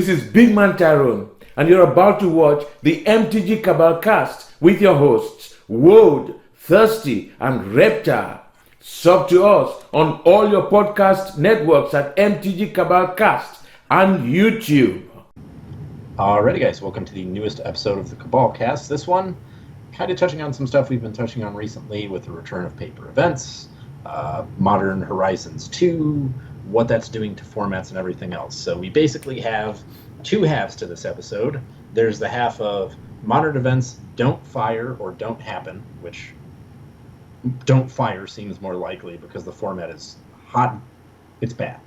This is Big Man Tyrone, and you're about to watch the MtG Cabal cast with your hosts, Woad, Thirsty, and Reptar. Sub to us on all your podcast networks at MtG Cabal Cast and YouTube. Alrighty guys, welcome to the newest episode of the Cabal cast. This one, kind of touching on some stuff we've been touching on recently with the return of paper events, Modern Horizons 2, what that's doing to formats and everything else. So we basically have two halves to this episode. There's the half of modern events don't fire or don't happen, which don't fire seems more likely because the format is hot, it's bad.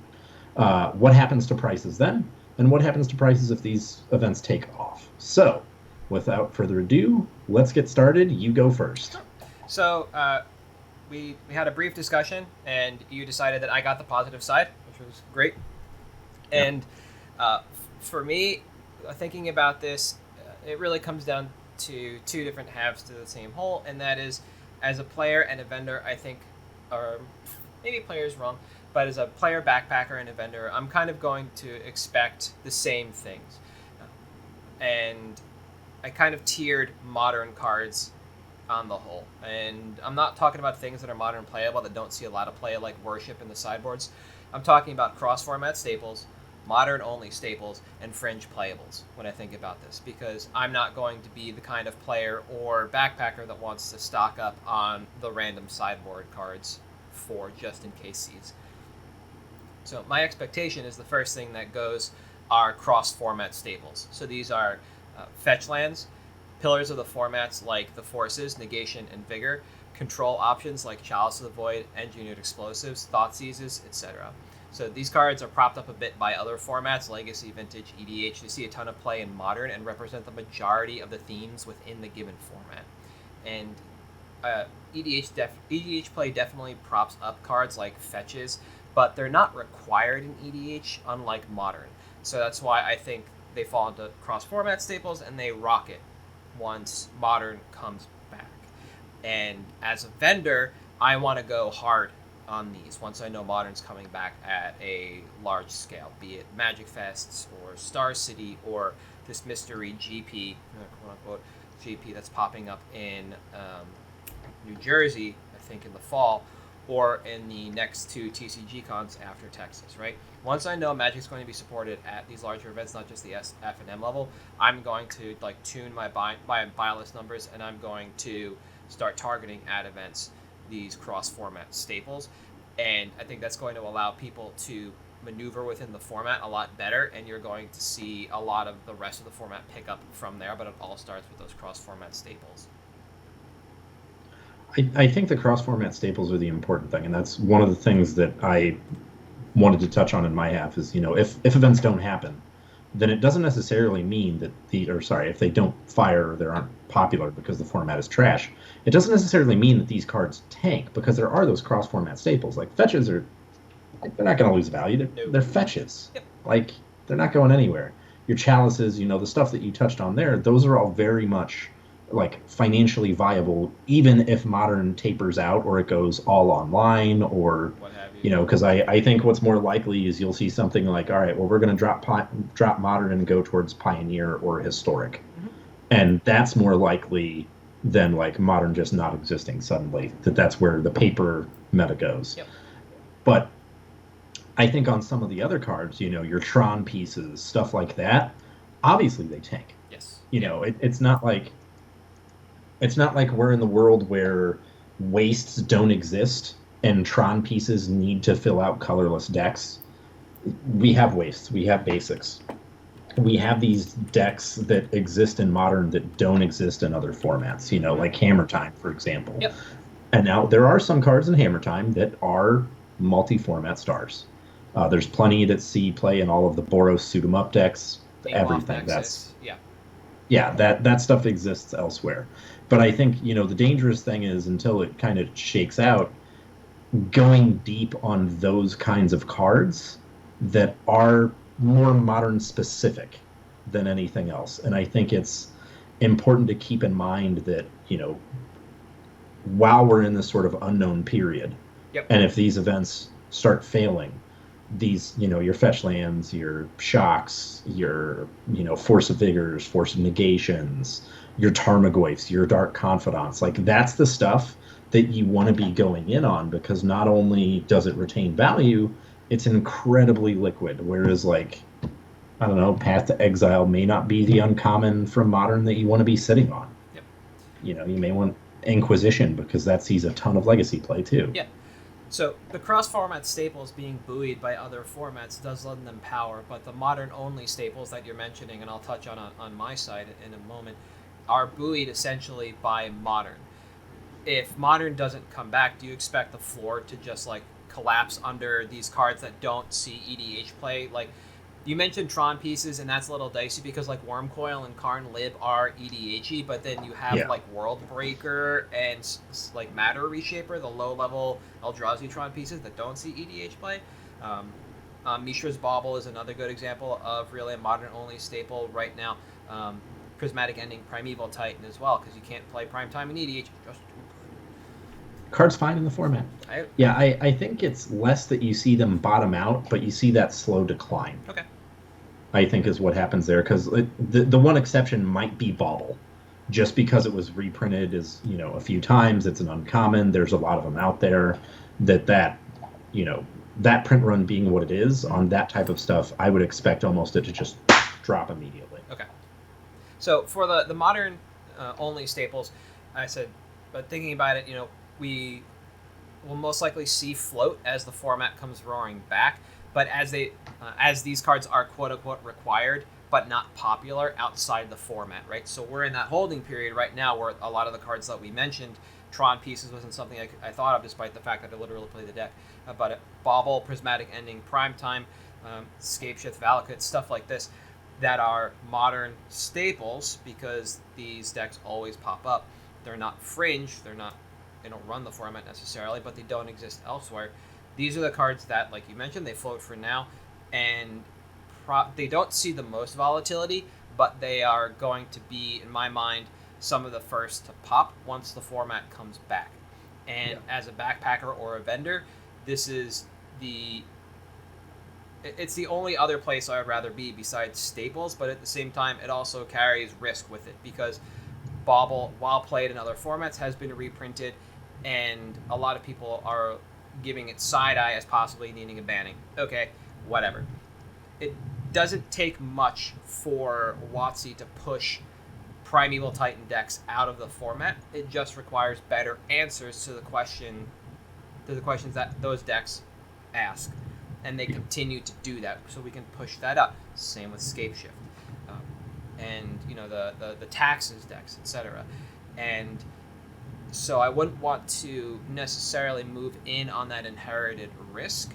What happens to prices then? And what happens to prices if these events take off? So, without further ado, let's get started. You go first. So, we had a brief discussion, and you decided that I got the positive side, which was great. And for me, thinking about this, it really comes down to two different halves to the same whole, and that is, as a player and a vendor, I think, or maybe player is wrong, but as a player, backpacker, and a vendor, I'm kind of going to expect the same things. And I kind of tiered modern cards on the whole. And I'm not talking about things that are modern playable that don't see a lot of play, like Worship in the sideboards. I'm talking about cross-format staples, modern-only staples, and Fringe Playables when I think about this, because I'm not going to be the kind of player or backpacker that wants to stock up on the random sideboard cards for just-in-case seeds. So my expectation is the first thing that goes are cross-format staples. So these are fetch lands, pillars of the formats like the Forces, Negation, and Vigor, control options like Chalice of the Void, Engineered Explosives, Thoughtseizes, etc. So these cards are propped up a bit by other formats, Legacy, Vintage, EDH. They see a ton of play in Modern and represent the majority of the themes within the given format. And EDH play definitely props up cards like fetches, but they're not required in EDH, unlike Modern. So that's why I think they fall into cross-format staples, and they rocket once Modern comes back. And as a vendor, I want to go hard on these once I know Modern's coming back at a large scale, be it Magic Fests or Star City or this mystery GP, quote-unquote GP that's popping up in New Jersey, I think in the fall, or in the next two TCG cons after Texas, right? Once I know Magic's going to be supported at these larger events, not just the F&M level, I'm going to tune my buy list numbers, and I'm going to start targeting at events these cross-format staples. And I think that's going to allow people to maneuver within the format a lot better, and you're going to see a lot of the rest of the format pick up from there, but it all starts with those cross-format staples. I think the cross-format staples are the important thing, and that's one of the things that I wanted to touch on in my half is, if events don't happen, then it doesn't necessarily mean that if they don't fire or they aren't popular because the format is trash, it doesn't necessarily mean that these cards tank, because there are those cross-format staples. Like fetches they're not going to lose value. They're fetches. Yep. They're not going anywhere. Your chalices, the stuff that you touched on there, those are all very much financially viable, even if Modern tapers out or it goes all online or what have you. Because I think what's more likely is you'll see something like, all right, well, we're going to drop Modern and go towards Pioneer or Historic. Mm-hmm. And that's more likely than Modern just not existing suddenly. That's where the paper meta goes. Yep. But I think on some of the other cards, your Tron pieces, stuff like that, obviously they tank. Yes. It's not like we're in the world where wastes don't exist and Tron pieces need to fill out colorless decks. We have wastes. We have basics. We have these decks that exist in Modern that don't exist in other formats, like Hammer Time, for example. Yep. And now there are some cards in Hammer Time that are multi-format stars. There's plenty that see play in all of the Boros Suit 'em Up decks, everything. That stuff exists elsewhere. But I think, the dangerous thing is, until it kind of shakes out, going deep on those kinds of cards that are more Modern specific than anything else. And I think it's important to keep in mind that, while we're in this sort of unknown period, yep. and if these events start failing, these, your fetch lands, your shocks, your, force of vigors, force of negations, your Tarmogoyfs, your dark confidants. Like, that's the stuff that you want to be going in on, because not only does it retain value, it's incredibly liquid. Whereas, like, I don't know, Path to Exile may not be the uncommon from Modern that you want to be sitting on. Yep. You may want Inquisition, because that sees a ton of legacy play too. Yeah. So the cross-format staples being buoyed by other formats does lend them power, but the Modern-only staples that you're mentioning, and I'll touch on my side in a moment, are buoyed essentially by Modern. If Modern doesn't come back, do you expect the floor to just like collapse under these cards that don't see EDH play? Like, you mentioned Tron pieces, and that's a little dicey because like Wormcoil and Karn Lib are EDH-y, but then you have like World Breaker and like Matter Reshaper, the low-level Eldrazi Tron pieces that don't see EDH play. Mishra's Bauble is another good example of really a Modern-only staple right now. Prismatic Ending, Primeval Titan as well, because you can't play Primetime in EDH. Just card's fine in the format. I think it's less that you see them bottom out, but you see that slow decline. Okay. I think is what happens there, because the one exception might be Bauble, just because it was reprinted as a few times. It's an uncommon. There's a lot of them out there. That print run being what it is on that type of stuff, I would expect almost it to just drop immediately. Okay. So for the Modern only staples, I said, but thinking about it, we will most likely see float as the format comes roaring back. But as these cards are quote unquote required, but not popular outside the format, right? So we're in that holding period right now where a lot of the cards that we mentioned, Tron pieces wasn't something I thought of, despite the fact that I literally played the deck. But Bauble, Prismatic Ending, Primetime, Scapeshift, Valakut, stuff like this, that are Modern staples because these decks always pop up. They're not Fringe, they don't run the format necessarily, but they don't exist elsewhere. These are the cards that, like you mentioned, they float for now, and they don't see the most volatility, but they are going to be, in my mind, some of the first to pop once the format comes back. And as a backpacker or a vendor, this is it's the only other place I would rather be besides staples, but at the same time, it also carries risk with it, because Bauble, while played in other formats, has been reprinted, and a lot of people are giving it side-eye as possibly needing a banning. Okay, whatever. It doesn't take much for WotC to push Primeval Titan decks out of the format. It just requires better answers to the questions that those decks ask, and they continue to do that, so we can push that up. Same with Scapeshift, and the taxes decks, etc. And so I wouldn't want to necessarily move in on that inherited risk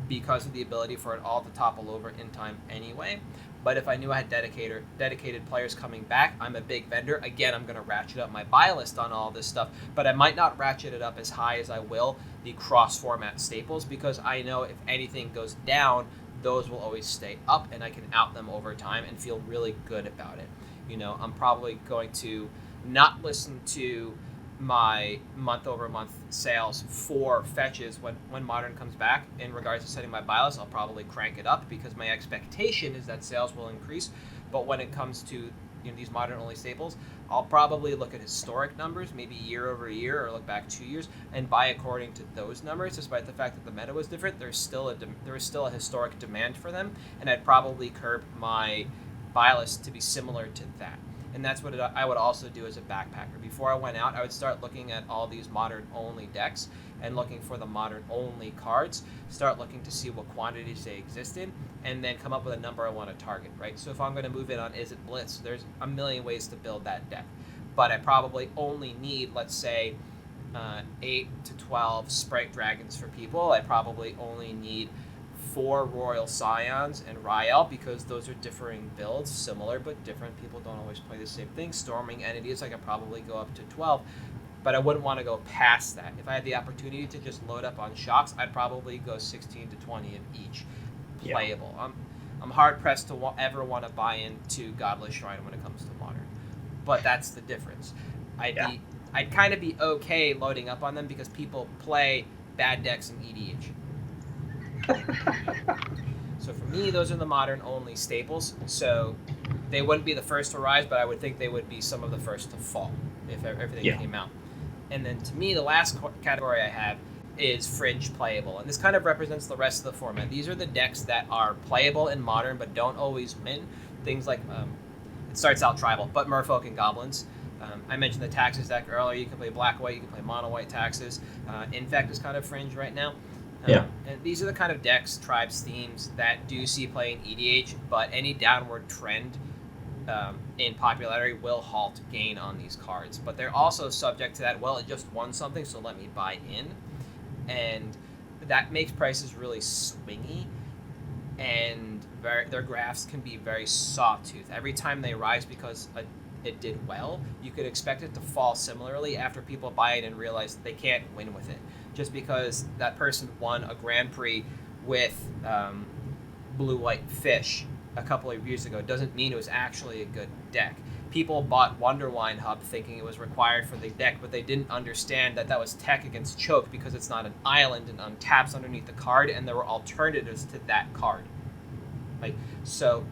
because of the ability for it all to topple over in time anyway. But if I knew I had dedicated players coming back, I'm a big vendor. Again, I'm going to ratchet up my buy list on all this stuff, but I might not ratchet it up as high as I will the cross-format staples, because I know if anything goes down, those will always stay up, and I can out them over time and feel really good about it. I'm probably going to not listen to my month-over-month sales for fetches when Modern comes back. In regards to setting my buy list, I'll probably crank it up because my expectation is that sales will increase. But when it comes to these Modern-only staples, I'll probably look at historic numbers, maybe year over year, or look back 2 years, and buy according to those numbers. Despite the fact that the meta was different, there is still a historic demand for them, and I'd probably curb my buy list to be similar to that. And that's what I would also do as a backpacker. Before I went out, I would start looking at all these Modern-only decks and looking for the Modern-only cards, start looking to see what quantities they exist in, and then come up with a number I want to target, right? So if I'm going to move in on Is It Blitz, there's a million ways to build that deck. But I probably only need, let's say, 8 to 12 Sprite Dragons for people. I probably only need 4 Royal Scions and Rael, because those are differing builds, similar but different. People don't always play the same thing. Storming Entities, I could probably go up to 12, but I wouldn't want to go past that. If I had the opportunity to just load up on shocks, I'd probably go 16 to 20 of each playable. Yeah. I'm hard-pressed to ever want to buy into Godless Shrine when it comes to Modern, but that's the difference. I'd kind of be okay loading up on them because people play bad decks in EDH. So for me, those are the modern only staples. So they wouldn't be the first to rise, but I would think they would be some of the first to fall if everything came out. And then to me, the last category I have is Fringe Playable. And this kind of represents the rest of the format. These are the decks that are playable in Modern but don't always win. Things like, it starts out tribal, but Merfolk and Goblins. I mentioned the Taxes deck earlier. You can play Black-White, you can play Mono-White Taxes. Infect is kind of Fringe right now. And these are the kind of decks, tribes, themes that do see play in EDH, but any downward trend in popularity will halt gain on these cards. But they're also subject to that, well, it just won something, so let me buy in. And that makes prices really swingy, and their graphs can be very sawtooth. Every time they rise because it did well, you could expect it to fall similarly after people buy it and realize that they can't win with it. Just because that person won a Grand Prix with blue-white fish a couple of years ago doesn't mean it was actually a good deck. People bought Wonderwine Hub thinking it was required for the deck, but they didn't understand that that was tech against choke because it's not an island and untaps underneath the card, and there were alternatives to that card. So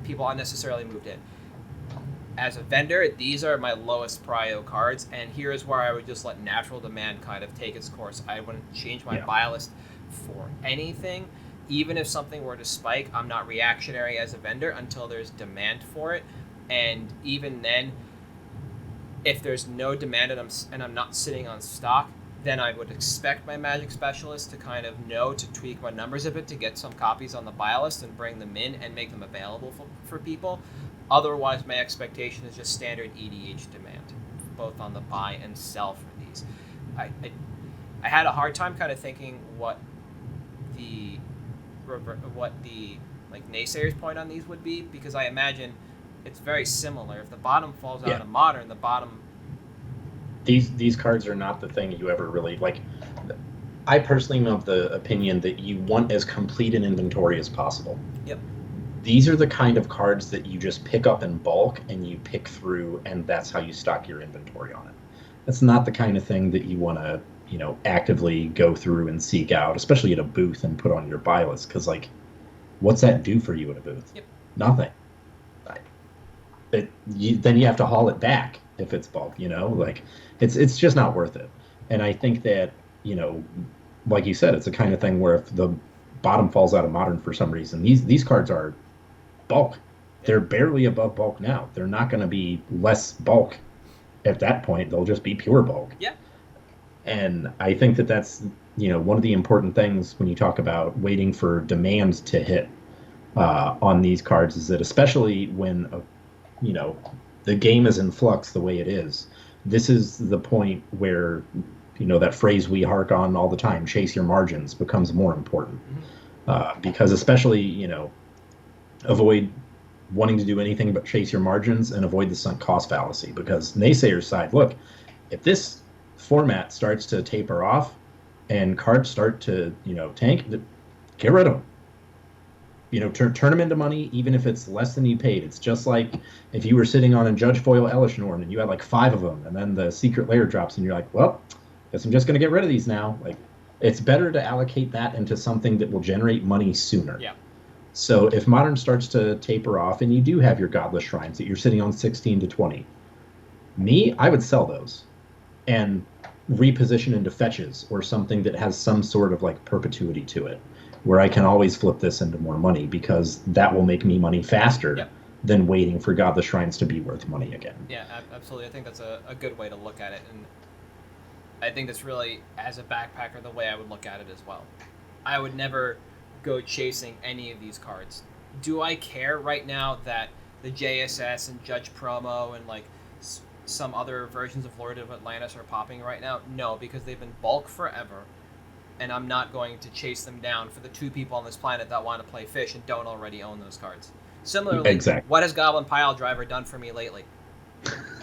people unnecessarily moved in. As a vendor, these are my lowest prio cards, and here is where I would just let natural demand kind of take its course. I wouldn't change my buy list for anything. Even if something were to spike, I'm not reactionary as a vendor until there's demand for it. And even then, if there's no demand and I'm not sitting on stock, then I would expect my Magic specialist to kind of know to tweak my numbers a bit to get some copies on the buy list and bring them in and make them available for people. Otherwise, my expectation is just standard EDH demand, both on the buy and sell for these. I had a hard time kind of thinking what the naysayers' point on these would be, because I imagine it's very similar. If the bottom falls out of Modern, the bottom... These cards are not the thing you ever really like. I personally am of the opinion that you want as complete an inventory as possible. Yep. These are the kind of cards that you just pick up in bulk and you pick through, and that's how you stock your inventory on it. That's not the kind of thing that you want to, actively go through and seek out, especially at a booth, and put on your buy list. Because, what's that do for you at a booth? Yep. Nothing. Then you have to haul it back if it's bulk. It's just not worth it. And I think that, like you said, it's the kind of thing where if the bottom falls out of Modern for some reason, these cards are bulk. They're barely above bulk now. They're not going to be less bulk at that point. They'll just be pure bulk. Yeah. And I think that that's, one of the important things when you talk about waiting for demand to hit on these cards, is that especially when, the game is in flux the way it is, this is the point where, that phrase we hark on all the time, chase your margins, becomes more important. Because especially, avoid wanting to do anything but chase your margins and avoid the sunk cost fallacy. Because naysayers side, look, if this format starts to taper off and cards start to, tank, get rid of them. Turn them into money, even if it's less than you paid. It's just like if you were sitting on a Judge Foil Elishnorn and you had 5 of them, and then the secret layer drops and you're like, well, guess I'm just going to get rid of these now. It's better to allocate that into something that will generate money sooner. Yeah. So if Modern starts to taper off and you do have your Godless Shrines that you're sitting on 16 to 20, I would sell those and reposition into fetches or something that has some sort of perpetuity to it, where I can always flip this into more money, because that will make me money faster than waiting for Godless Shrines to be worth money again. Yeah, absolutely. I think that's a good way to look at it. And I think that's really, as a backpacker, the way I would look at it as well. I would never go chasing any of these cards. Do I care right now that the JSS and Judge Promo and some other versions of Lord of Atlantis are popping right now? No, because they've been bulk forever, and I'm not going to chase them down for the 2 people on this planet that want to play fish and don't already own those cards. Similarly, What has Goblin Pile Driver done for me lately?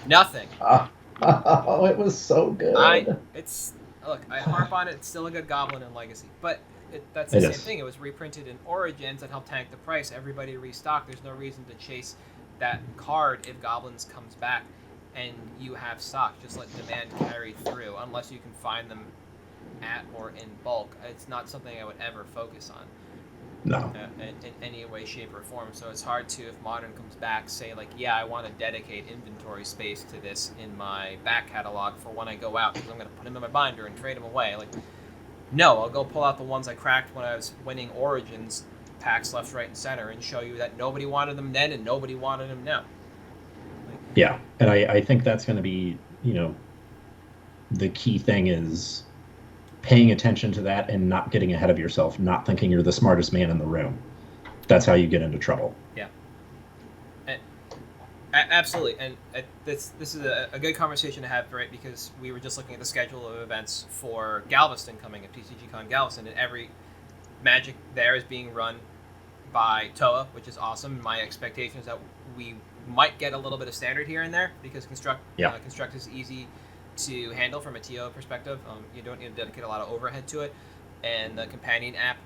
Nothing. Oh, it was so good. I harp on it. It's still a good Goblin in Legacy, but that's the same thing. It was reprinted in Origins and helped tank the price. Everybody restocked. There's no reason to chase that card if Goblins comes back and you have stock. Just let demand carry through, unless you can find them at or in bulk. It's not something I would ever focus on. No. In any way, shape, or form. So it's hard to, if Modern comes back, say like, yeah, I want to dedicate inventory space to this in my back catalog for when I go out, because I'm going to put them in my binder and trade them away. Like, no, I'll go pull out the ones I cracked when I was winning Origins packs left, right, and center, and show you that nobody wanted them then and nobody wanted them now. Yeah, and I think that's going to be, the key thing is paying attention to that and not getting ahead of yourself, not thinking you're the smartest man in the room. That's how you get into trouble. Yeah. Absolutely. And this is a good conversation to have, right? Because we were just looking at the schedule of events for Galveston coming at TCGCon Galveston, and every Magic there is being run by Toa, which is awesome. My expectation is that we might get a little bit of standard here and there, because Construct is easy to handle from a TO perspective. You don't need to dedicate a lot of overhead to it, and the companion app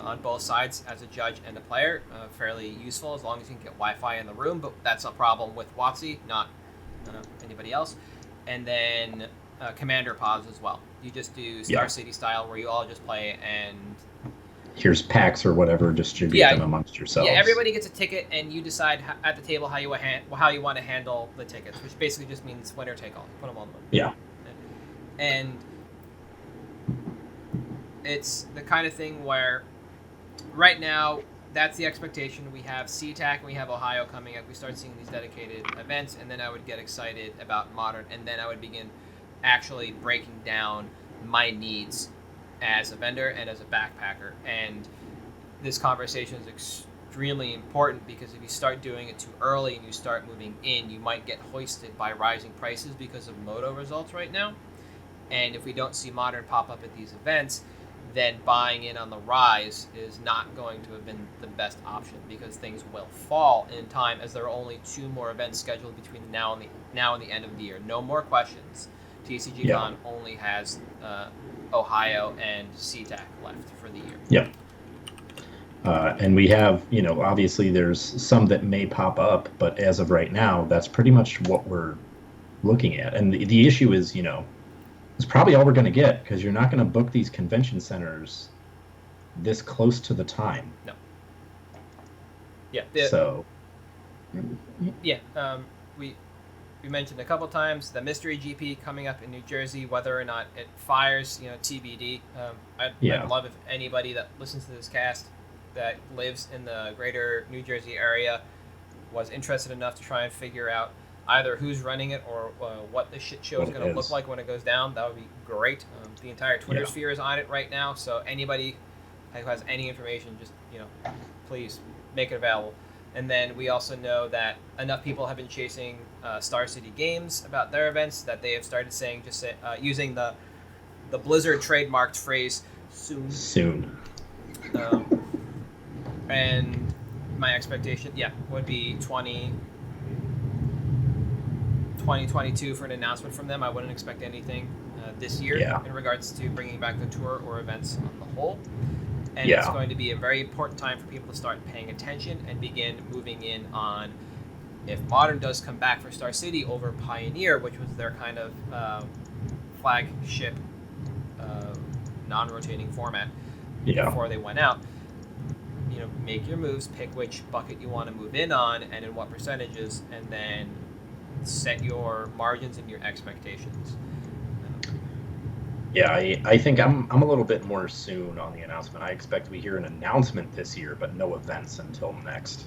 on both sides as a judge and a player, fairly useful as long as you can get Wi-Fi in the room, but that's a problem with WotC, not anybody else. And then Commander pods as well. You just do Star City style, where you all just play and here's packs or whatever, distribute them amongst yourselves. Yeah, everybody gets a ticket, and you decide at the table how you want to handle the tickets, which basically just means winner take all. Put them on the board. Yeah. And it's the kind of thing where right now that's the expectation. We have CTAC and we have Ohio coming up. We start seeing these dedicated events, and then I would get excited about Modern, and then I would begin actually breaking down my needs as a vendor and as a backpacker. And this conversation is extremely important, because if you start doing it too early and you start moving in, you might get hoisted by rising prices because of Moto results right now. And if we don't see Modern pop up at these events, then buying in on the rise is not going to have been the best option, because things will fall in time, as there are only 2 more events scheduled between now and the end of the year. No more questions. TCGCon only has Ohio and CTAC left for the year. Yep. And we have, obviously there's some that may pop up, but as of right now, that's pretty much what we're looking at. And the issue is, it's probably all we're going to get, because you're not going to book these convention centers this close to the time. No. Yeah. We mentioned a couple times the Mystery GP coming up in New Jersey. Whether or not it fires, TBD. I'd love if anybody that listens to this cast that lives in the greater New Jersey area was interested enough to try and figure out either who's running it or what the shit show is going to look like when it goes down. That would be great. The entire Twitter sphere is on it right now, so anybody who has any information, just please make it available. And then we also know that enough people have been chasing Star City Games about their events that they have started saying, using the Blizzard trademarked phrase soon. And my expectation, would be 2022 for an announcement from them. I wouldn't expect anything this year in regards to bringing back the tour or events on the whole. And it's going to be a very important time for people to start paying attention and begin moving in on, if Modern does come back for Star City over Pioneer, which was their kind of flagship non-rotating format before they went out. Make your moves, pick which bucket you want to move in on and in what percentages, and then set your margins and your expectations. Yeah, I think I'm a little bit more soon on the announcement. I expect we hear an announcement this year, but no events until next.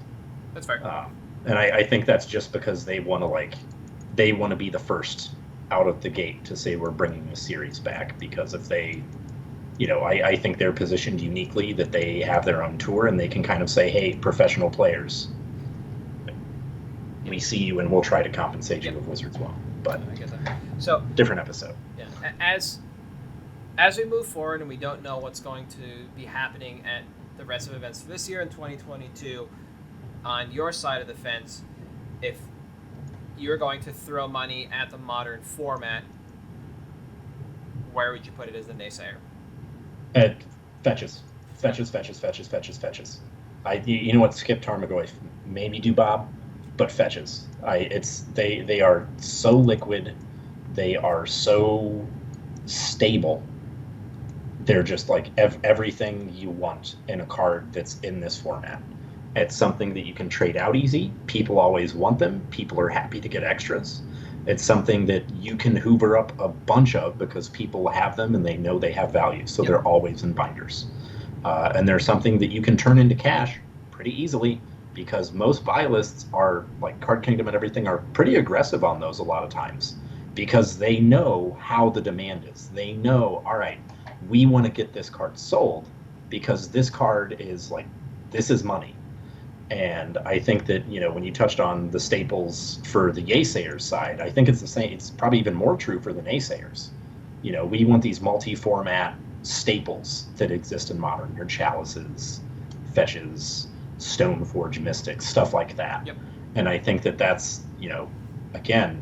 That's fair. And I think that's just because they want to be the first out of the gate to say we're bringing the series back. Because if they, I think they're positioned uniquely that they have their own tour and they can kind of say, hey, professional players, we see you and we'll try to compensate you with Wizards well. But I get that. So different episode. Yeah. As we move forward and we don't know what's going to be happening at the rest of events for this year in 2022, on your side of the fence, if you're going to throw money at the Modern format, where would you put it as the naysayer? Fetches. You know what? Skip Tarmogoyf. Maybe do Bob, but fetches. They are so liquid. They are so stable they're just like everything you want in a card that's in this format. It's something that you can trade out easy. People always want them. People are happy to get extras. It's something that you can hoover up a bunch of because people have them and they know they have value. So they're always in binders. And they're something that you can turn into cash pretty easily because most buy lists are, like Card Kingdom and everything, are pretty aggressive on those a lot of times because they know how the demand is. They know, all right, we want to get this card sold because this card is like, this is money. And I think that, you know, when you touched on the staples for the Yaysayers side, I think it's the same. It's probably even more true for the naysayers. You know, we want these multi-format staples that exist in Modern. Your chalices, fetches, Stoneforge mystics, stuff like that. Yep. And I think that that's, you know, again,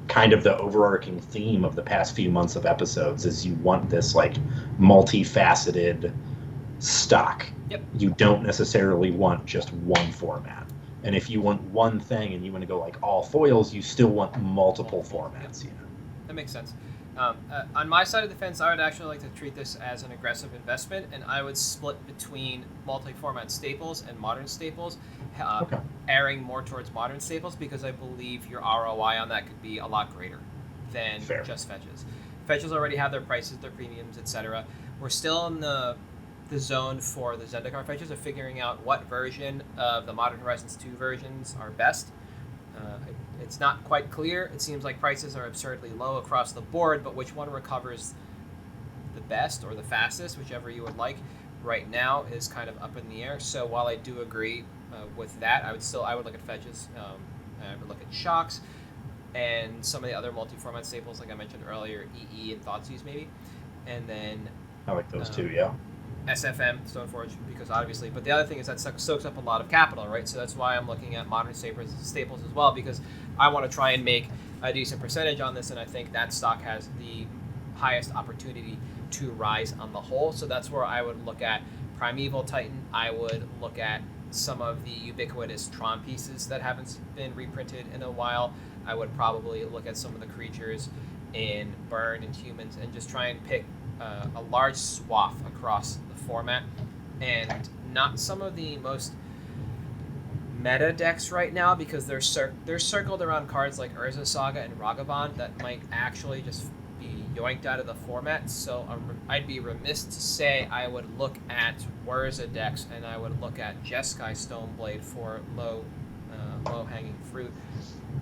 kind of the overarching theme of the past few months of episodes is you want this like multifaceted stock. Yep. You don't necessarily want just one format. And if you want one thing and you want to go like all foils, you still want multiple formats. You know? That makes sense. On my side of the fence, I would actually like to treat this as an aggressive investment, and I would split between multi-format staples and modern staples, erring more towards modern staples because I believe your ROI on that could be a lot greater than just fetches. Fetches already have their prices, their premiums, etc. We're still in the zone for the Zendikar fetches of figuring out what version of the Modern Horizons 2 versions are best. It's not quite clear. It seems like prices are absurdly low across the board, but which one recovers the best or the fastest, whichever you would like, right now is kind of up in the air. So while I do agree with that, I would look at fetches. I would look at shocks and some of the other multi-format staples, like I mentioned earlier, EE and Thoughtseize maybe, and then I like those too. Yeah. SFM, Stoneforge, because obviously, but the other thing is that soaks up a lot of capital, right? So that's why I'm looking at modern staples as well, because I want to try and make a decent percentage on this, and I think that stock has the highest opportunity to rise on the whole. So that's where I would look at Primeval Titan. I would look at some of the ubiquitous Tron pieces that haven't been reprinted in a while. I would probably look at some of the creatures in Burn and Humans and just try and pick a large swath across the format, and not some of the most meta decks right now because they're circled around cards like Urza Saga and Ragavan that might actually just be yoinked out of the format. So I'd be remiss to say I would look at Urza decks and I would look at Jeskai Stoneblade for low hanging fruit.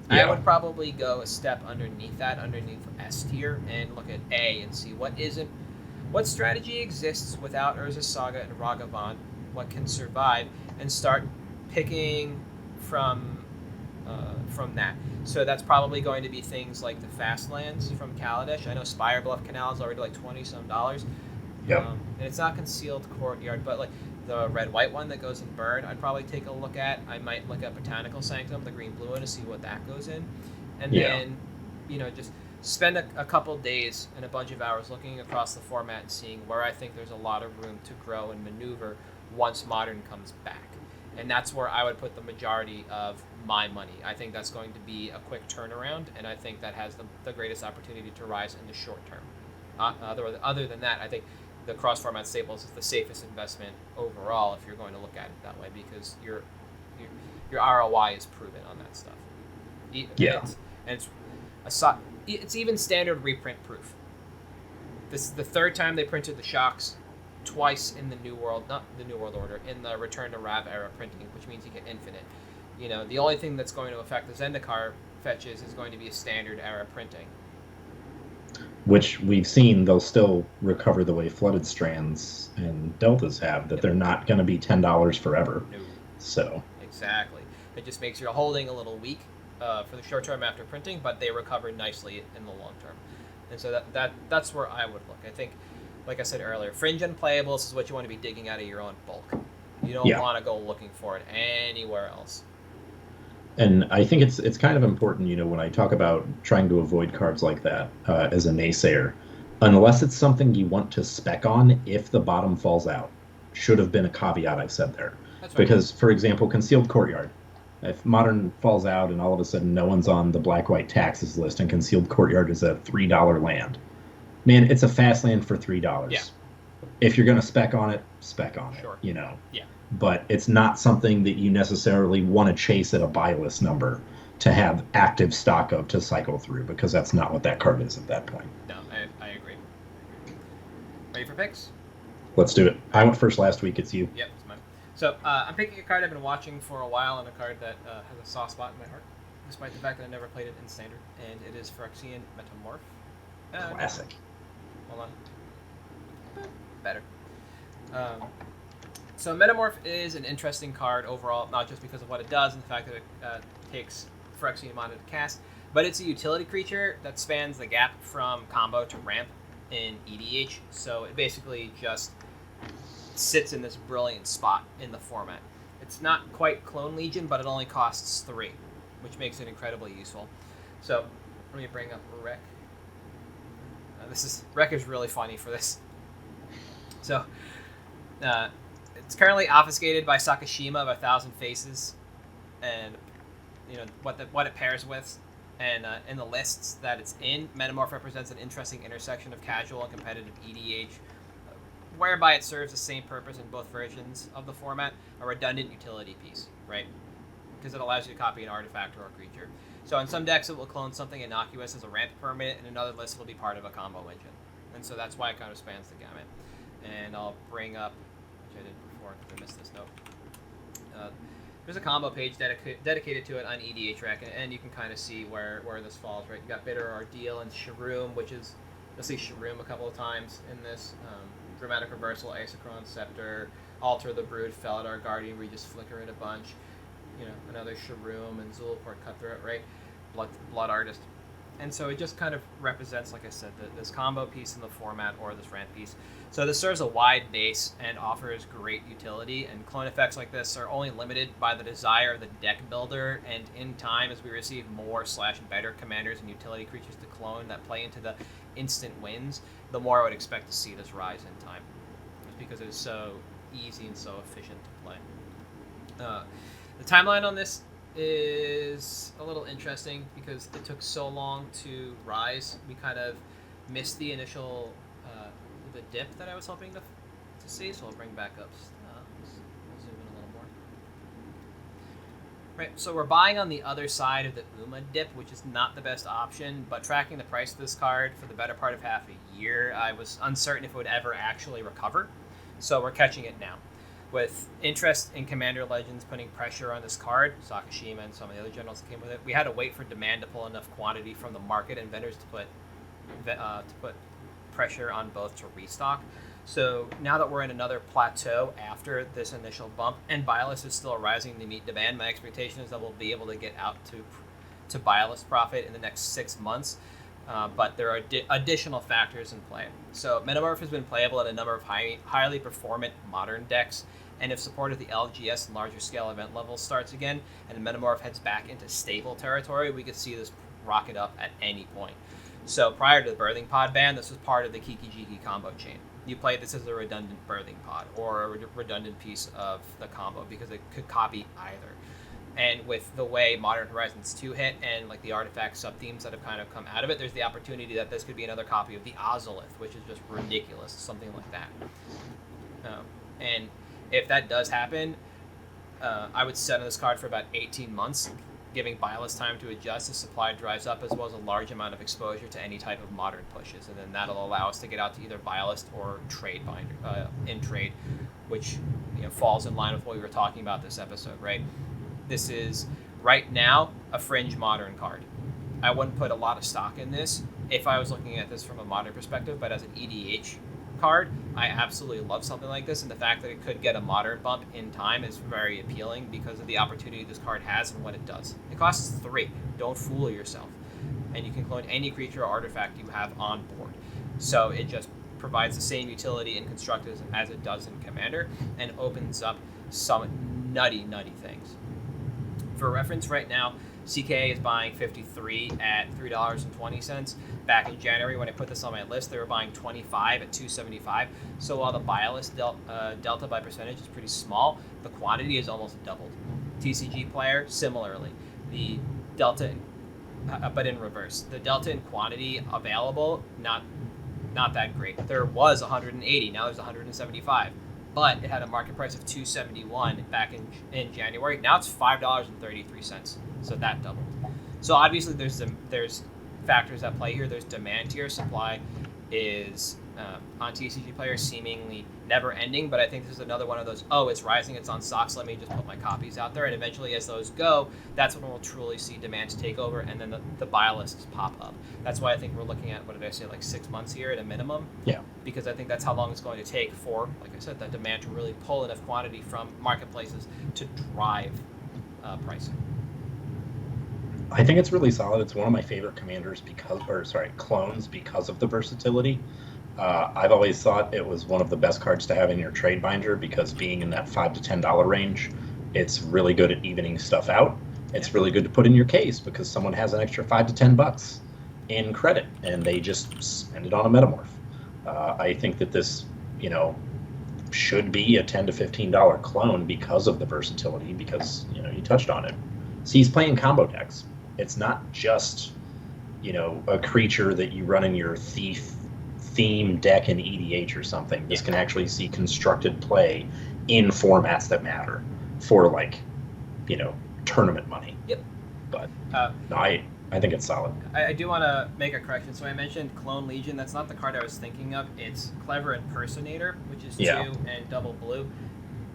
Yeah. I would probably go a step underneath that, underneath S tier, and look at A and see what strategy exists without Urza Saga and Ragavan, what can survive, and start picking from that. So that's probably going to be things like the fast lands from Kaladesh. I know Spire Bluff Canal is already like $20-some. Yep. And it's not Concealed Courtyard, but like the red-white one that goes in Burn, I'd probably take a look at. I might look at Botanical Sanctum, the green-blue one, to see what that goes in. And then, just spend a couple days and a bunch of hours looking across the format and seeing where I think there's a lot of room to grow and maneuver once Modern comes back. And that's where I would put the majority of my money. I think that's going to be a quick turnaround, and I think that has the greatest opportunity to rise in the short term. Other than that, I think the cross-format staples is the safest investment overall if you're going to look at it that way, because your ROI is proven on that stuff. It's even standard reprint proof. This is the third time they printed the shocks, twice in the New World, not the New World Order, in the Return to Rav era printing, which means you get infinite. The only thing that's going to affect the Zendikar fetches is going to be a standard era printing. Which we've seen they'll still recover the way Flooded Strands and Deltas have, that they're not going to be $10 forever. No. So exactly. It just makes your holding a little weak for the short term after printing, but they recover nicely in the long term. And so that's where I would look. I think, like I said earlier, Fringe and Playables is what you want to be digging out of your own bulk. You don't want to go looking for it anywhere else. And I think it's kind of important, when I talk about trying to avoid cards like that as a naysayer, unless it's something you want to spec on if the bottom falls out. Should have been a caveat I said there. That's right. Because, for example, Concealed Courtyard. If Modern falls out and all of a sudden no one's on the black-white taxes list and Concealed Courtyard is a $3 land, man, it's a fast land for $3. Yeah. if you're going to spec on it, Sure. you know. Yeah. But it's not something that you necessarily want to chase at a buy list number to have active stock of to cycle through, because that's not what that card is at that point. No, I agree. Ready for picks? Let's do it. I went first last week. It's you. Yep, it's mine. So I'm picking a card I've been watching for a while, and a card that has a soft spot in my heart, despite the fact that I never played it in Standard, and it is Faraxian Metamorph. Classic. Hold on. Better. So Metamorph is an interesting card overall, not just because of what it does and the fact that it takes Faraxian mana to cast, but it's a utility creature that spans the gap from combo to ramp in EDH, so it basically just sits in this brilliant spot in the format. It's not quite Clone Legion, but it only costs 3, which makes it incredibly useful. So let me bring up Rek. Rek is really funny for this. So it's currently obfuscated by Sakashima of 1,000 Faces, and you know what it pairs with, and in the lists that it's in, Metamorph represents an interesting intersection of casual and competitive EDH, whereby it serves the same purpose in both versions of the format, a redundant utility piece, right? Because it allows you to copy an artifact or a creature. So in some decks, it will clone something innocuous as a ramp permanent, and in another list, it'll be part of a combo engine. And so that's why it kind of spans the gamut. And I'll bring up, which I did before, because I missed this note. There's a combo page dedicated to it on EDH Rec, and you can kind of see where this falls, right? You got Bitter Ordeal and Shroom, which is, you'll see Shroom a couple of times in this. Dramatic Reversal, Aesochron Scepter, Alter the Brood, Felidar Guardian, where you just flicker it a bunch. You know, another Shroom and Zulaport Cutthroat, right? Blood Artist. And so it just kind of represents, like I said, this combo piece in the format, or this ramp piece. So this serves a wide base and offers great utility, and clone effects like this are only limited by the desire of the deck builder, and in time, as we receive more / better commanders and utility creatures to clone that play into the instant wins, the more I would expect to see this rise in time. Just because it is so easy and so efficient to play. The timeline on this is a little interesting because it took so long to rise. We kind of missed the initial the dip that I was hoping to see, so I'll bring back up. We'll zoom in a little more. Right, so we're buying on the other side of the Uma dip, which is not the best option, but tracking the price of this card for the better part of half a year, I was uncertain if it would ever actually recover, so we're catching it now. With interest in Commander Legends putting pressure on this card, Sakashima and some of the other generals that came with it, we had to wait for demand to pull enough quantity from the market and vendors to put pressure on both to restock. So now that we're in another plateau after this initial bump, and buy list is still rising to meet demand, my expectation is that we'll be able to get out to buy list profit in the next 6 months. But there are additional factors in play. So Metamorph has been playable at a number of highly performant modern decks, and if support at the LGS and larger scale event levels starts again, and Metamorph heads back into stable territory, we could see this rocket up at any point. So prior to the Birthing Pod ban, this was part of the Kiki Jiki combo chain. You play this as a redundant Birthing Pod, or a redundant piece of the combo, because it could copy either. And with the way Modern Horizons 2 hit, and like the artifact sub-themes that have kind of come out of it, there's the opportunity that this could be another copy of the Ozolith, which is just ridiculous, something like that. And if that does happen, I would set on this card for about 18 months, giving buy list time to adjust as supply dries up, as well as a large amount of exposure to any type of modern pushes, and then that'll allow us to get out to either buy list or trade binder in trade, which falls in line with what we were talking about this episode, right? This is, right now, a Fringe modern card. I wouldn't put a lot of stock in this if I was looking at this from a modern perspective, but as an EDH card, I absolutely love something like this, and the fact that it could get a modern bump in time is very appealing because of the opportunity this card has and what it does. It costs 3. Don't fool yourself. And you can clone any creature or artifact you have on board. So it just provides the same utility in Construct as it does in Commander, and opens up some nutty things. For reference, right now, CK is buying 53 at $3.20. Back in January, when I put this on my list, they were buying 25 at $2.75. So while the buy list delta by percentage is pretty small, the quantity is almost doubled. TCG Player, similarly, the delta, but in reverse, the delta in quantity available, not not that great. There was 180, now there's 175, but it had a market price of 271 back in January. Now it's $5.33, so that doubled. So obviously there's factors at play here. There's demand here. Supply is on TCG players seemingly never ending, but I think this is another one of those, oh, it's rising, it's on stock, so let me just put my copies out there, and eventually as those go, that's when we'll truly see demand take over, and then the buy lists pop up. That's why I think we're looking at, what did I say, like 6 months here at a minimum? Yeah. Because I think that's how long it's going to take for, like I said, that demand to really pull enough quantity from marketplaces to drive pricing. I think it's really solid. It's one of my favorite clones because of the versatility. I've always thought it was one of the best cards to have in your trade binder because being in that $5 to $10 range, it's really good at evening stuff out. It's really good to put in your case because someone has an extra $5 to $10 in credit and they just spend it on a Metamorph. I think that this, should be a $10 to $15 clone because of the versatility, because you touched on it. See, he's playing combo decks. It's not just a creature that you run in your thief theme deck in EDH or something. This can actually see constructed play in formats that matter for tournament money. Yep. But no, I think it's solid. I do want to make a correction. So I mentioned Clone Legion. That's not the card I was thinking of. It's Clever Impersonator, which is 2 and double blue.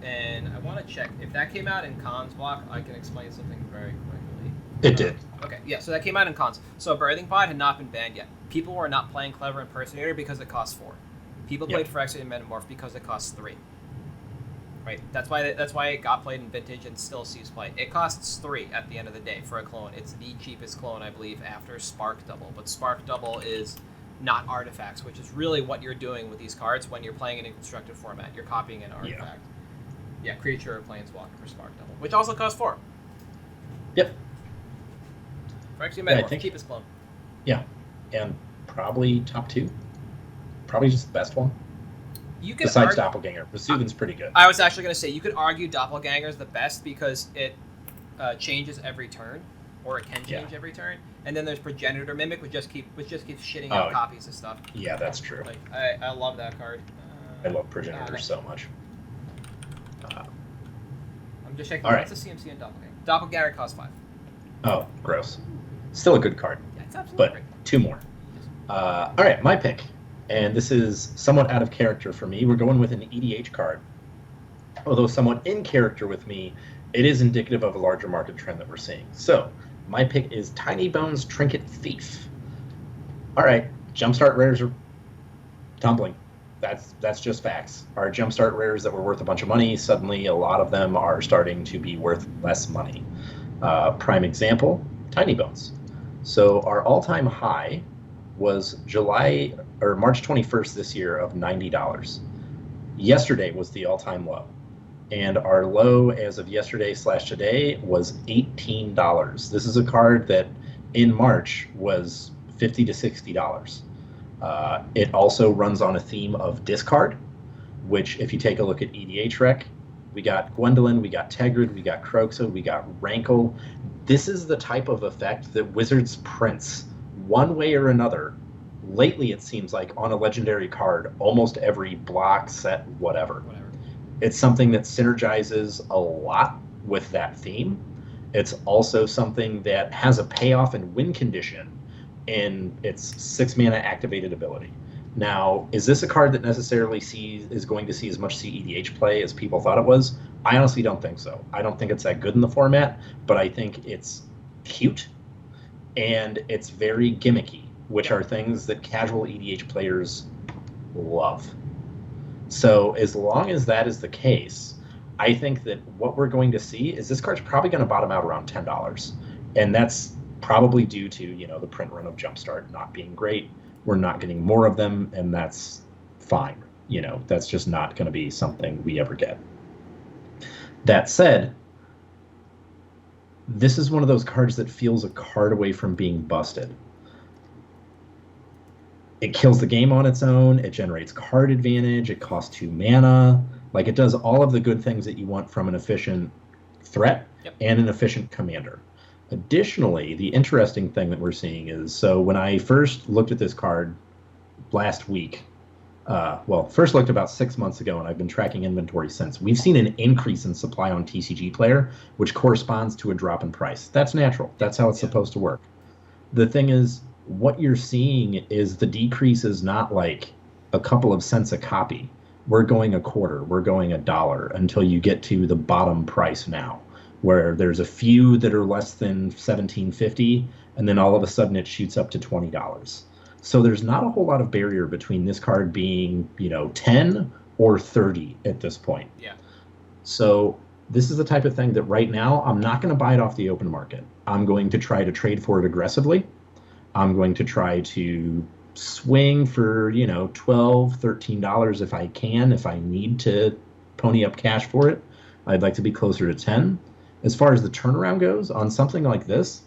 And I want to check if that came out in Cons block. I can explain something very quickly. It did. Okay, yeah. So that came out in Cons. So Birthing Pod had not been banned yet. People were not playing Clever Impersonator because it costs 4. People played Faraxian and Metamorph because it costs 3. Right. That's why it got played in Vintage and still sees play. It costs 3 at the end of the day for a clone. It's the cheapest clone, I believe, after Spark Double. But Spark Double is not artifacts, which is really what you're doing with these cards when you're playing in a constructed format. You're copying an artifact. Yeah, creature or planeswalker for Spark Double, which also costs 4. Yep. Faraxian Metamorph, cheapest clone. Yeah, and probably top 2. Probably just the best one. You can Besides Doppelganger, Vesuvin's pretty good. I was actually going to say, you could argue Doppelganger is the best because it changes every turn, or it can change every turn. And then there's Progenitor Mimic, which just keeps shitting out copies of stuff. Yeah, that's true. I love that card. I love Progenitor so much. I'm just checking. What's the CMC in Doppelganger? Doppelganger costs 5. Oh, gross. Still a good card. Yeah, it's absolutely great. 2 more. All right, my pick. And this is somewhat out of character for me. We're going with an EDH card. Although somewhat in character with me, it is indicative of a larger market trend that we're seeing. So, my pick is Tiny Bones Trinket Thief. All right, Jumpstart Rares are tumbling. That's just facts. Our Jumpstart Rares that were worth a bunch of money, suddenly a lot of them are starting to be worth less money. Prime example, Tiny Bones. So our all-time high was March 21st this year of $90. Yesterday was the all-time low. And our low as of yesterday / today was $18. This is a card that in March was $50 to $60. It also runs on a theme of discard, which if you take a look at EDH Rec, we got Gwendolyn, we got Tegrid, we got Kroxa, we got Rankle. This is the type of effect that Wizards prints one way or another. Lately, it seems like on a legendary card, almost every block, set, whatever. It's something that synergizes a lot with that theme. It's also something that has a payoff and win condition in its 6 mana activated ability. Now, is this a card that necessarily is going to see as much CEDH play as people thought it was? I honestly don't think so. I don't think it's that good in the format, but I think it's cute and it's very gimmicky, which are things that casual EDH players love. So as long as that is the case, I think that what we're going to see is this card's probably going to bottom out around $10. And that's probably due to, the print run of Jumpstart not being great. We're not getting more of them, and that's fine. That's just not going to be something we ever get. That said, this is one of those cards that feels a card away from being busted. It kills the game on its own. It generates card advantage. It costs 2 mana. It does all of the good things that you want from an efficient threat and an efficient commander. Additionally, the interesting thing that we're seeing is, so when I first looked at this card last week, first looked about 6 months ago, and I've been tracking inventory since. We've seen an increase in supply on TCG Player, which corresponds to a drop in price. That's natural. That's how it's supposed to work. The thing is, what you're seeing is the decrease is not like a couple of cents a copy. We're going a quarter, we're going $1 until you get to the bottom price now, where there's a few that are less than $17.50, and then all of a sudden it shoots up to $20. So there's not a whole lot of barrier between this card being, 10 or 30 at this point. Yeah. So this is the type of thing that right now I'm not going to buy it off the open market. I'm going to try to trade for it aggressively. I'm going to try to swing for, $12, $13 if I can, if I need to pony up cash for it. I'd like to be closer to 10. As far as the turnaround goes on something like this,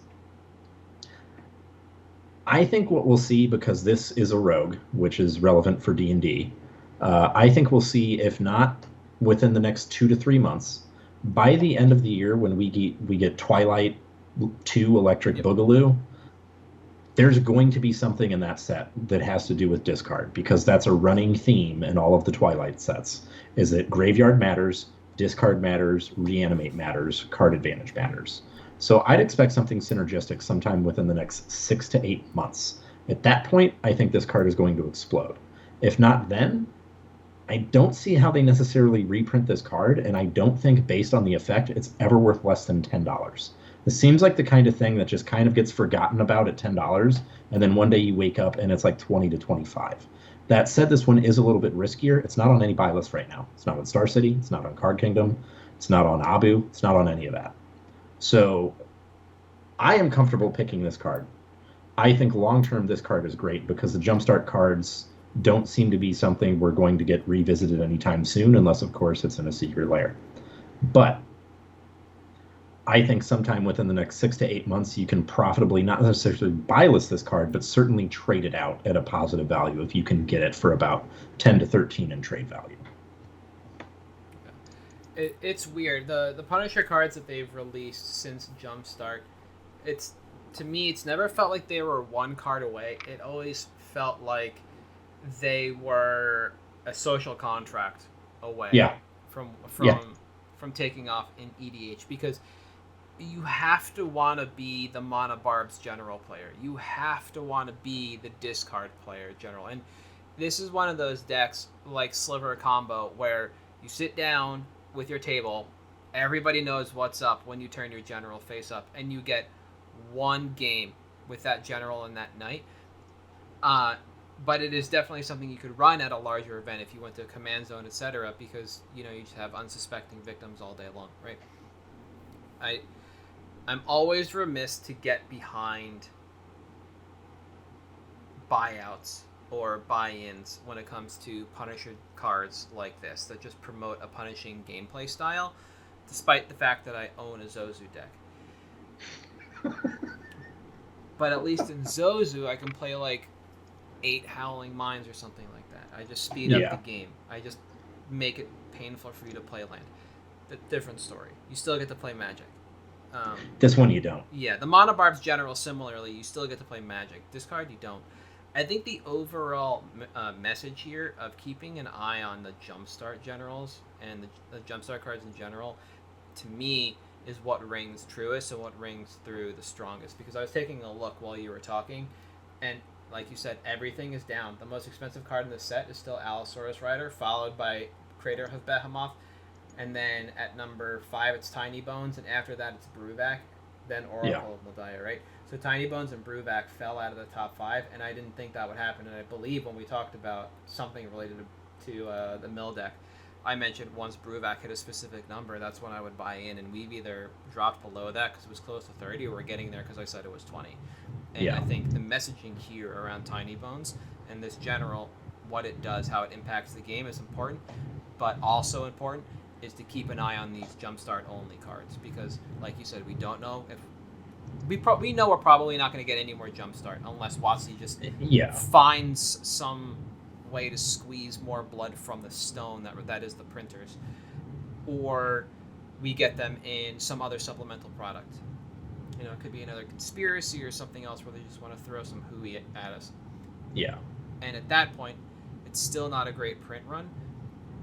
I think what we'll see, because this is a rogue, which is relevant for D&D, I think we'll see, if not within the next 2 to 3 months, by the end of the year when we get Twilight 2 Electric Boogaloo, there's going to be something in that set that has to do with discard, because that's a running theme in all of the Twilight sets, is that graveyard matters, discard matters, reanimate matters, card advantage matters. So I'd expect something synergistic sometime within the next 6 to 8 months. At that point, I think this card is going to explode. If not then, I don't see how they necessarily reprint this card, and I don't think, based on the effect, it's ever worth less than $10. This seems like the kind of thing that just kind of gets forgotten about at $10, and then one day you wake up and it's like 20 to 25. That said, this one is a little bit riskier. It's not on any buy list right now. It's not on Star City. It's not on Card Kingdom. It's not on Abu. It's not on any of that. So I am comfortable picking this card. I think long-term this card is great because the Jumpstart cards don't seem to be something we're going to get revisited anytime soon, unless, of course, it's in a secret lair. But I think sometime within the next 6 to 8 months, you can profitably not necessarily buy list this card, but certainly trade it out at a positive value if you can get it for about 10 to 13 in trade value. It's weird. The Punisher cards that they've released since Jumpstart, to me, it's never felt like they were one card away. It always felt like they were a social contract away from taking off in EDH, because you have to want to be the Mana Barbs general player. You have to want to be the discard player general. And this is one of those decks like Sliver Combo where you sit down with your table, everybody knows what's up when you turn your general face up, and you get one game with that general in that night. But it is definitely something you could run at a larger event if you went to a command zone, etc., because you just have unsuspecting victims all day long, right? I'm always remiss to get behind buyouts or buy-ins when it comes to Punisher cards like this that just promote a punishing gameplay style, despite the fact that I own a Zozu deck. But at least in Zozu, I can play like 8 Howling Mines or something like that. I just speed up the game. I just make it painful for you to play land. Different story. You still get to play Magic. This one you don't. Yeah, the Mana Barbs general, similarly, you still get to play Magic. This card, you don't. I think the overall message here of keeping an eye on the Jumpstart generals and the Jumpstart cards in general, to me, is what rings truest and what rings through the strongest. Because I was taking a look while you were talking, and like you said, everything is down. The most expensive card in the set is still Allosaurus Rider, followed by Crater of Behemoth. And then at number 5, it's Tiny Bones, and after that, it's Brewback, then Oracle of Modiah, right? So Tiny Bones and Brewback fell out of the top 5, and I didn't think that would happen. And I believe when we talked about something related to the mill deck, I mentioned once Brewback hit a specific number, that's when I would buy in, and we've either dropped below that because it was close to 30, or we're getting there because I said it was 20. And I think the messaging here around Tiny Bones and this general, what it does, how it impacts the game is important, but also important is to keep an eye on these Jumpstart only cards, because like you said, we don't know if we know we're probably not going to get any more Jumpstart unless WotC just finds some way to squeeze more blood from the stone that is the printers, or we get them in some other supplemental product. It could be another conspiracy or something else where they just want to throw some hooey at us. Yeah. And at that point, it's still not a great print run,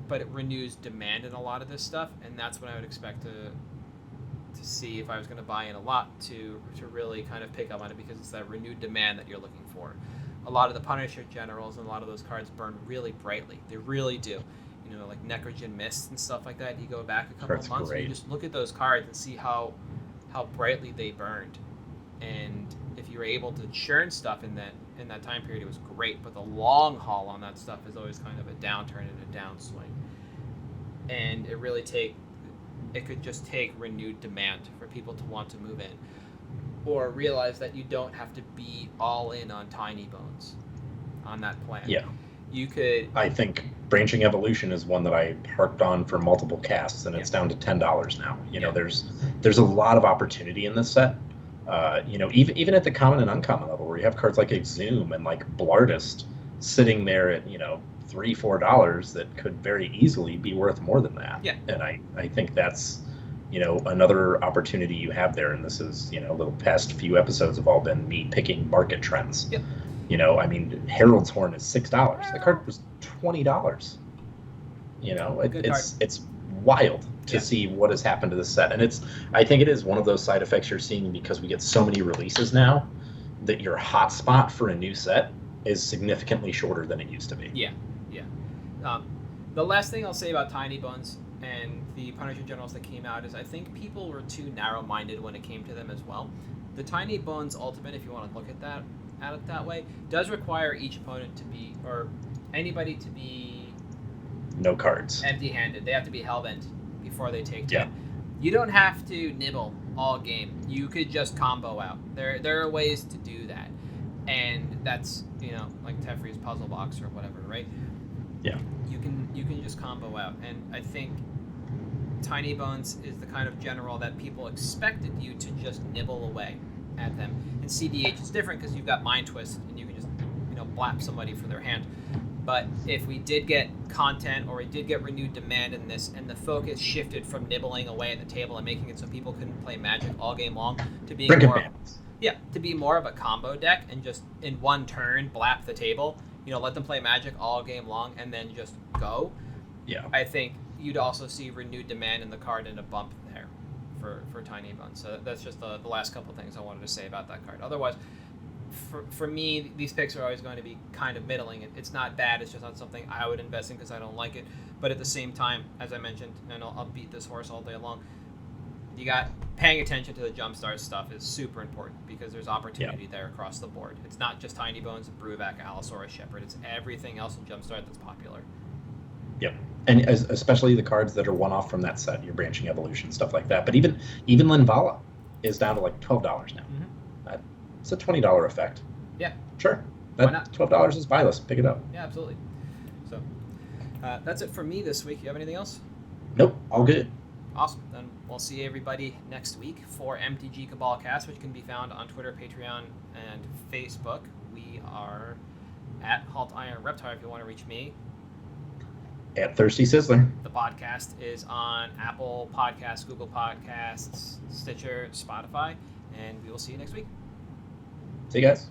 but it renews demand in a lot of this stuff, and that's what I would expect to see if I was going to buy in a lot to really kind of pick up on it, because it's that renewed demand that you're looking for. A lot of the Punisher generals and a lot of those cards burn really brightly. They really do. You know, like Necrogen Mist and stuff like that. You go back a couple of months and you just look at those cards and see how brightly they burned. And if you were able to churn stuff in that time period, it was great. But the long haul on that stuff is always kind of a downturn and a downswing. And it could just take renewed demand for people to want to move in, or realize that you don't have to be all in on Tiny Bones on that plan. Yeah. You could. I think Branching Evolution is one that I harped on for multiple casts, and it's down to $10 now. You know, there's a lot of opportunity in this set. You know, even at the common and uncommon level, where you have cards like Exhume and like Blardist sitting there at, you know, $3-4 that could very easily be worth more than that. Yeah. And I think that's, you know, another opportunity you have there. And this is, you know, the past few episodes have all been me picking market trends. Yep. You know, I mean, Herald's Horn is $6. The card was $20. You know, it's wild to see what has happened to this set. And I think it is one of those side effects you're seeing because we get so many releases now that your hotspot for a new set is significantly shorter than it used to be. Yeah. The last thing I'll say about Tiny Bones and the Punisher generals that came out is I think people were too narrow-minded when it came to them as well. The Tiny Bones Ultimate, if you want to look at it that way, does require each opponent to be, or anybody to be, no cards, empty-handed. They have to be hellbent before they take 10. Yeah. You don't have to nibble all game. You could just combo out. There are ways to do that, and that's, you know, like Teferi's Puzzle Box or whatever, right? Yeah. You can just combo out, and I think Tiny Bones is the kind of general that people expected you to just nibble away at them. And CDH is different because you've got Mind Twist and you can just, you know, blap somebody for their hand. But if we did get content, or we did get renewed demand in this, and the focus shifted from nibbling away at the table and making it so people couldn't play Magic all game long to being more of a combo deck, and just in one turn blap the table, you know, let them play Magic all game long and then just go. Yeah. I think you'd also see renewed demand in the card and a bump there for Tiny Bones. So that's just the last couple things I wanted to say about that card. Otherwise, for me, these picks are always going to be kind of middling. It's not bad. It's just not something I would invest in because I don't like it. But at the same time, as I mentioned, and I'll beat this horse all day long, you got paying attention to the Jumpstart stuff is super important because there's opportunity there across the board. It's not just Tiny Bones, a Bruvac, Allosaurus, Shepherd. It's everything else in Jumpstart that's popular. Yep. And especially the cards that are one-off from that set, your Branching Evolution, stuff like that. But even Linvala is down to like $12 now. Mm-hmm. It's a $20 effect. Yeah. Sure. Why not? $12 is buy list. Pick it up. Yeah, absolutely. So that's it for me this week. You have anything else? Nope. All good. Awesome. Then we'll see everybody next week for MTG Cabal Cast, which can be found on Twitter, Patreon, and Facebook. We are at Halt Iron Reptile if you want to reach me. At Thirsty Sizzler. The podcast is on Apple Podcasts, Google Podcasts, Stitcher, Spotify, and we will see you next week. See you guys.